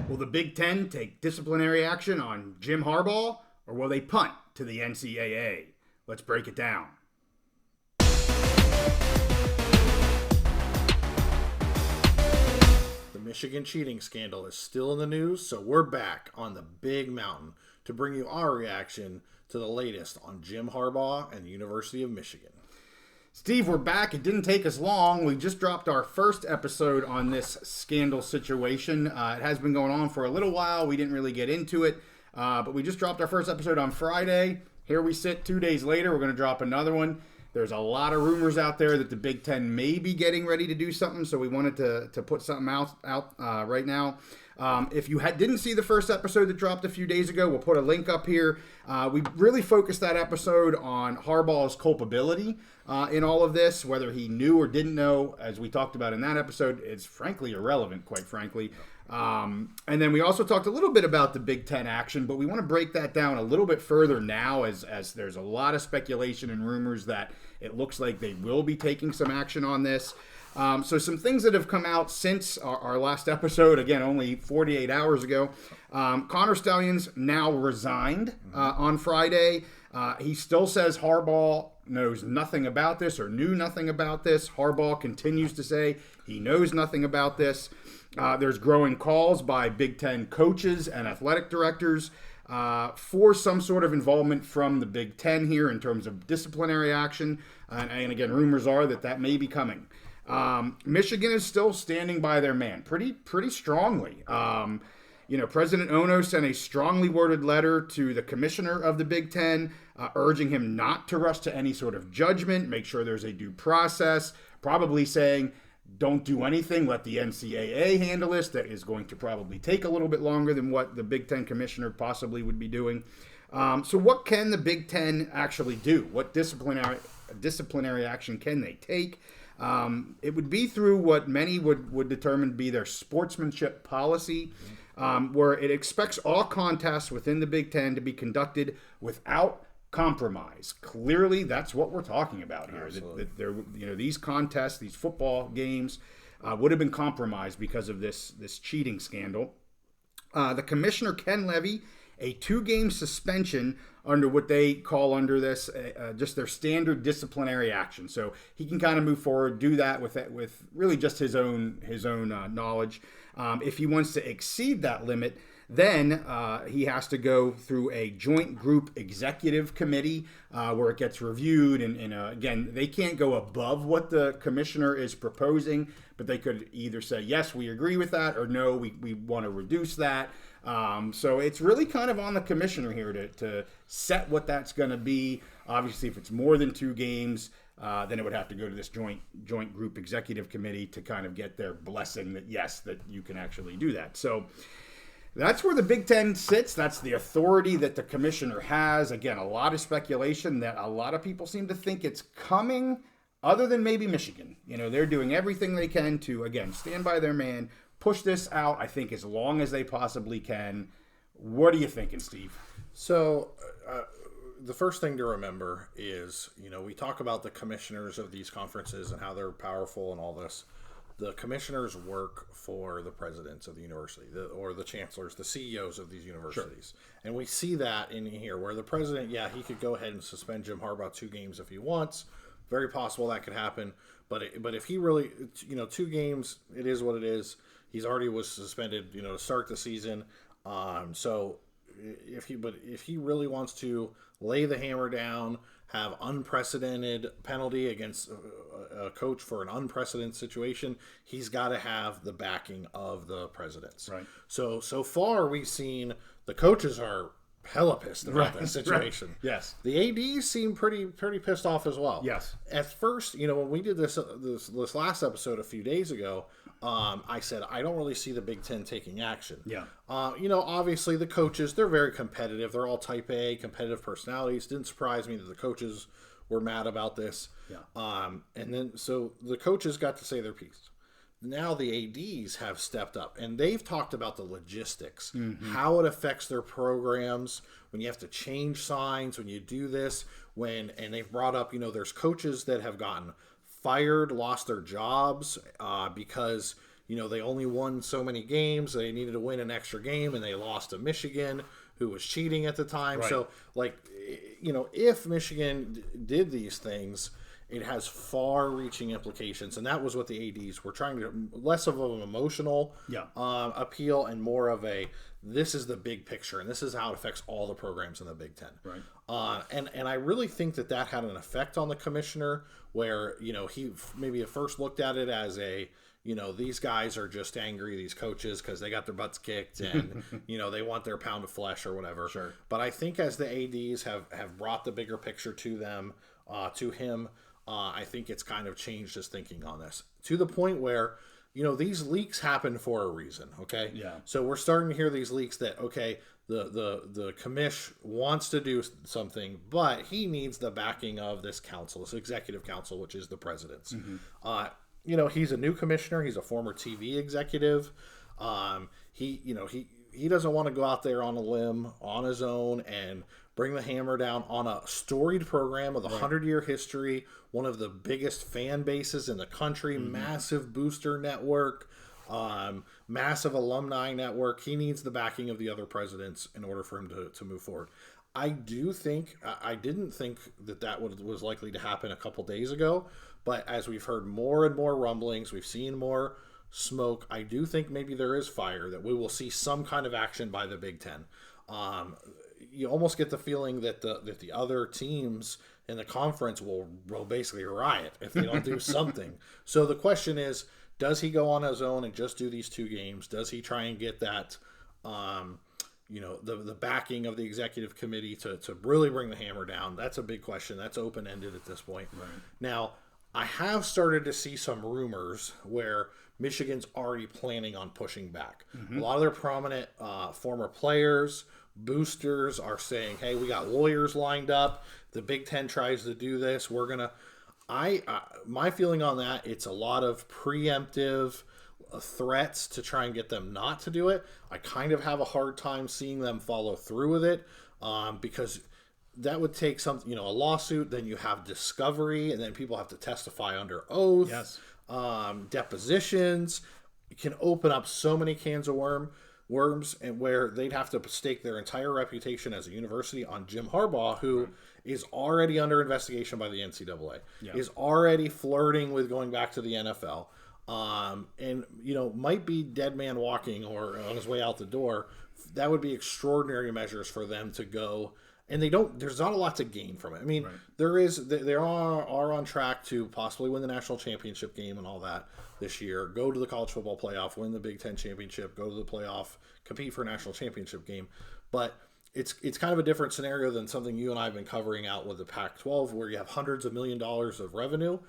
Will the Big Ten take disciplinary action on Jim Harbaugh, or will they punt to the NCAA? Let's break it down. The Michigan cheating scandal is still in the news, so we're back on the big mountain to bring you our reaction to the latest on Jim Harbaugh and the University of Michigan. Steve, we're back. It didn't take us long. We just dropped our first episode on this scandal situation. It has been going on for a little while. We didn't really get into it, but we just dropped our first episode on Friday. Here we sit 2 days later. We're going to drop another one. There's a lot of rumors out there that the Big Ten may be getting ready to do something, so we wanted to put something out right now. If you didn't see the first episode that dropped a few days ago, we'll put a link up here. We really focused that episode on Harbaugh's culpability in all of this. Whether he knew or didn't know, as we talked about in that episode, it's frankly irrelevant, quite frankly. And then we also talked a little bit about the Big Ten action, but we want to break that down a little bit further now as there's a lot of speculation and rumors that it looks like they will be taking some action on this. So some things that have come out since our last episode, again, only 48 hours ago. Connor Stalions now resigned on Friday. He still says Harbaugh knows nothing about this or knew nothing about this. Harbaugh continues to say he knows nothing about this. There's growing calls by Big Ten coaches and athletic directors for some sort of involvement from the Big Ten here in terms of disciplinary action. And again, rumors are that may be coming. Michigan is still standing by their man pretty strongly. President Ono sent a strongly worded letter to the commissioner of the Big Ten, urging him not to rush to any sort of judgment, make sure there's a due process, probably saying, don't do anything, let the NCAA handle this. That is going to probably take a little bit longer than what the Big Ten commissioner possibly would be doing. So what can the Big Ten actually do? What disciplinary action can they take? It would be through what many would determine to be their sportsmanship policy, where it expects all contests within the Big Ten to be conducted without compromise. Clearly, that's what we're talking about here. That these contests, these football games, would have been compromised because of this cheating scandal. The commissioner can levy a 2-game suspension under what they call under this just their standard disciplinary action. So he can kind of move forward, do that with really just his own knowledge. If he wants to exceed that limit, then he has to go through a joint group executive committee where it gets reviewed. And again, they can't go above what the commissioner is proposing, but they could either say, yes, we agree with that, or no, we want to reduce that. So it's really kind of on the commissioner here to set what that's going to be. Obviously, if it's more than 2 games, then it would have to go to this joint group executive committee to kind of get their blessing that, yes, that you can actually do that. So that's where the Big Ten sits. That's the authority that the commissioner has. Again, a lot of speculation that a lot of people seem to think it's coming, other than maybe Michigan. They're doing everything they can to, again, stand by their man, push this out, I think, as long as they possibly can. What are you thinking, Steve? So the first thing to remember is, we talk about the commissioners of these conferences and how they're powerful and all this. The commissioners work for the presidents of the university, or the chancellors, the CEOs of these universities. Sure. And we see that in here, where the president, he could go ahead and suspend Jim Harbaugh 2 games if he wants. Very possible that could happen. But if he really, 2 games, it is what it is. He's already was suspended, to start the season. So if he really wants to lay the hammer down, have unprecedented penalty against a coach for an unprecedented situation, he's got to have the backing of the presidents. Right. So far we've seen the coaches are hella pissed about that situation. Right. Yes. The ADs seem pretty pissed off as well. Yes. At first, when we did this last episode a few days ago, I said I don't really see the Big Ten taking action. Yeah. Obviously the coaches, they're very competitive. They're all type A, competitive personalities. Didn't surprise me that the coaches were mad about this. Yeah. And then so the coaches got to say their piece. Now the ADs have stepped up, and they've talked about the logistics, how it affects their programs, when you have to change signs, when you do this, and they've brought up, there's coaches that have gotten fired, lost their jobs because, they only won so many games. They needed to win an extra game, and they lost to Michigan, who was cheating at the time. Right. So, if Michigan did these things, it has far-reaching implications, and that was what the ADs were trying to, less of an emotional appeal and more of a, this is the big picture, and this is how it affects all the programs in the Big Ten. Right. And I really think that had an effect on the commissioner, where, he maybe at first looked at it as a, these guys are just angry, these coaches, because they got their butts kicked and, they want their pound of flesh or whatever. Sure. But I think as the ADs have brought the bigger picture to them, to him, I think it's kind of changed his thinking on this to the point where, these leaks happen for a reason. Okay. Yeah. So we're starting to hear these leaks that, okay, the commish wants to do something, but he needs the backing of this council, this executive council, which is the president's. He's a new commissioner. He's a former TV executive. He doesn't want to go out there on a limb on his own and bring the hammer down on a storied program with a 100-year history, one of the biggest fan bases in the country, massive booster network, massive alumni network. He needs the backing of the other presidents in order for him to move forward. I didn't think that was likely to happen a couple days ago, but as we've heard more and more rumblings, we've seen more smoke, I do think maybe there is fire, that we will see some kind of action by the Big Ten. You almost get the feeling that the other teams in the conference will basically riot if they don't do something. So the question is, does he go on his own and just do these 2 games? Does he try and get that, the backing of the executive committee to really bring the hammer down? That's a big question. That's open-ended at this point. Right. Now, I have started to see some rumors where Michigan's already planning on pushing back. A lot of their prominent former players, boosters are saying, hey, we got lawyers lined up. The Big Ten tries to do this. We're going to... my feeling on that, it's a lot of preemptive threats to try and get them not to do it. I kind of have a hard time seeing them follow through with it, because that would take something, a lawsuit. Then you have discovery, and then people have to testify under oath. Yes. Depositions. It can open up so many cans of worms, and where they'd have to stake their entire reputation as a university on Jim Harbaugh, who is already under investigation by the NCAA, is already flirting with going back to the NFL, and might be dead man walking or on his way out the door. That would be extraordinary measures for them to go. And there's not a lot to gain from it. I mean, they are on track to possibly win the national championship game and all that this year, go to the college football playoff, win the Big Ten championship, go to the playoff, compete for a national championship game. But it's kind of a different scenario than something you and I have been covering out with the Pac-12, where you have hundreds of $1 million of revenue.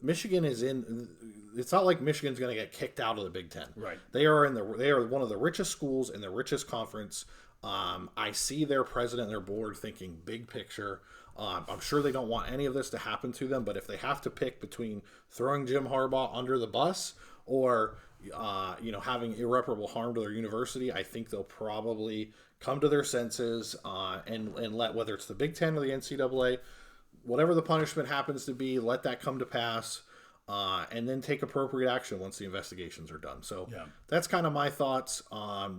Michigan is in. It's not like Michigan's going to get kicked out of the Big Ten. Right. They are one of the richest schools in the richest conference. I see their president and their board thinking big picture. I'm sure they don't want any of this to happen to them, but if they have to pick between throwing Jim Harbaugh under the bus or having irreparable harm to their university, I think they'll probably come to their senses and let, whether it's the Big Ten or the NCAA, whatever the punishment happens to be, let that come to pass. And then take appropriate action once the investigations are done. So that's kind of my thoughts.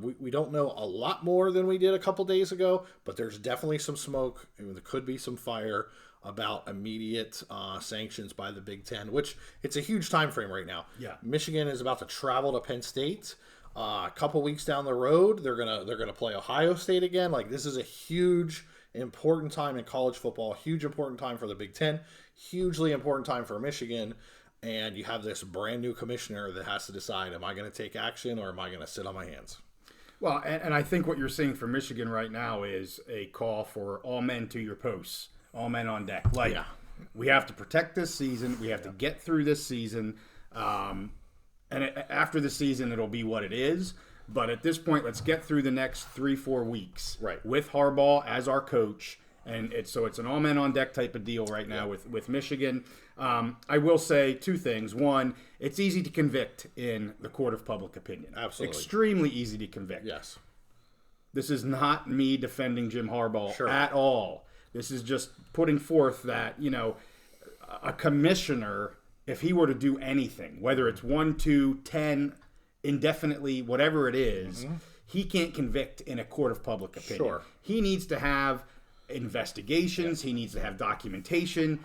We don't know a lot more than we did a couple days ago, but there's definitely some smoke. There could be some fire about immediate sanctions by the Big Ten, which it's a huge time frame right now. Yeah. Michigan is about to travel to Penn State. A couple weeks down the road, they're gonna play Ohio State again. Like, this is a huge, important time in college football. Huge, important time for the Big Ten. Hugely important time for Michigan. And you have this brand new commissioner that has to decide, am I going to take action or am I going to sit on my hands? Well, and I think what you're seeing from Michigan right now is a call for all men to your posts, all men on deck. We have to protect this season. We have to get through this season. After the season, it'll be what it is. But at this point, let's get through the next 3-4 weeks with Harbaugh as our coach. And it's an all men on deck type of deal right now with Michigan. I will say 2 things. One, it's easy to convict in the court of public opinion. Absolutely. Extremely easy to convict. Yes. This is not me defending Jim Harbaugh at all. This is just putting forth that, a commissioner, if he were to do anything, whether it's 1, 2, 10, indefinitely, whatever it is, he can't convict in a court of public opinion. Sure. He needs to have investigations. He needs to have documentation.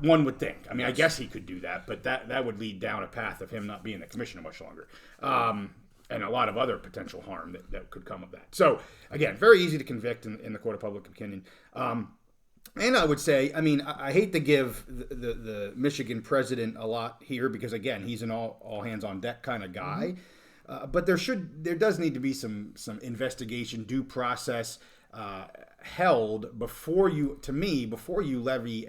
One would think. I mean, I guess he could do that, but that would lead down a path of him not being the commissioner much longer. And a lot of other potential harm that could come of that. So, again, very easy to convict in the court of public opinion. And I would say, I mean, I hate to give the Michigan president a lot here because, again, he's an all hands on deck kind of guy. But there does need to be some investigation, due process held before you levy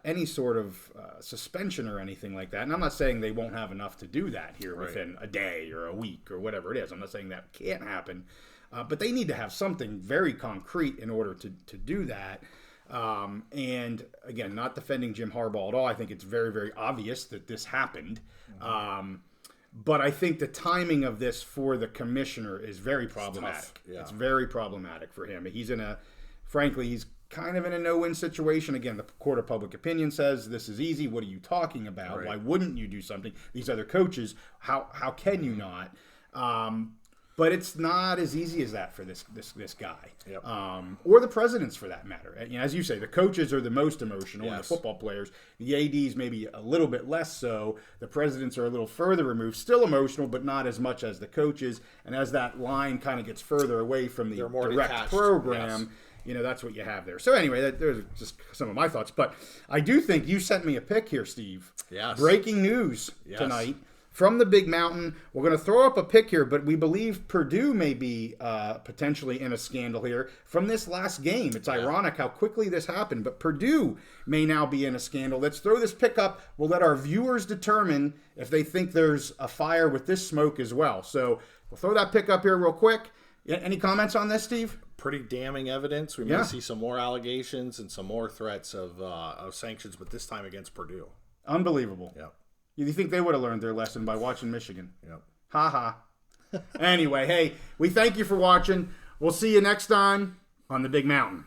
any sort of suspension or anything like that. And I'm not saying they won't have enough to do that here within a day or a week or whatever it is. I'm not saying that can't happen. But they need to have something very concrete in order to do that. And again, not defending Jim Harbaugh at all. I think it's very, very obvious that this happened. But I think the timing of this for the commissioner is very problematic. It's very problematic for him. He's he's kind of in a no-win situation. Again, the court of public opinion says this is easy. What are you talking about? Right. Why wouldn't you do something? These other coaches, how can you not? But it's not as easy as that for this guy, or the presidents for that matter. You know, as you say, the coaches are the most emotional, and the football players. The ADs maybe a little bit less so. The presidents are a little further removed, still emotional, but not as much as the coaches. And as that line kind of gets further away from the direct program, you know, that's what you have there. So anyway, there's just some of my thoughts. But I do think you sent me a pick here, Steve. Yes. Breaking news tonight. From the Big Mountain, we're going to throw up a pick here, but we believe Purdue may be potentially in a scandal here from this last game. It's ironic how quickly this happened, but Purdue may now be in a scandal. Let's throw this pick up. We'll let our viewers determine if they think there's a fire with this smoke as well. So we'll throw that pick up here real quick. Any comments on this, Steve? Pretty damning evidence. We may see some more allegations and some more threats of sanctions, but this time against Purdue. Unbelievable. Yeah. You think they would have learned their lesson by watching Michigan? Yep. Ha ha. Anyway, hey, we thank you for watching. We'll see you next time on the Big Mountain.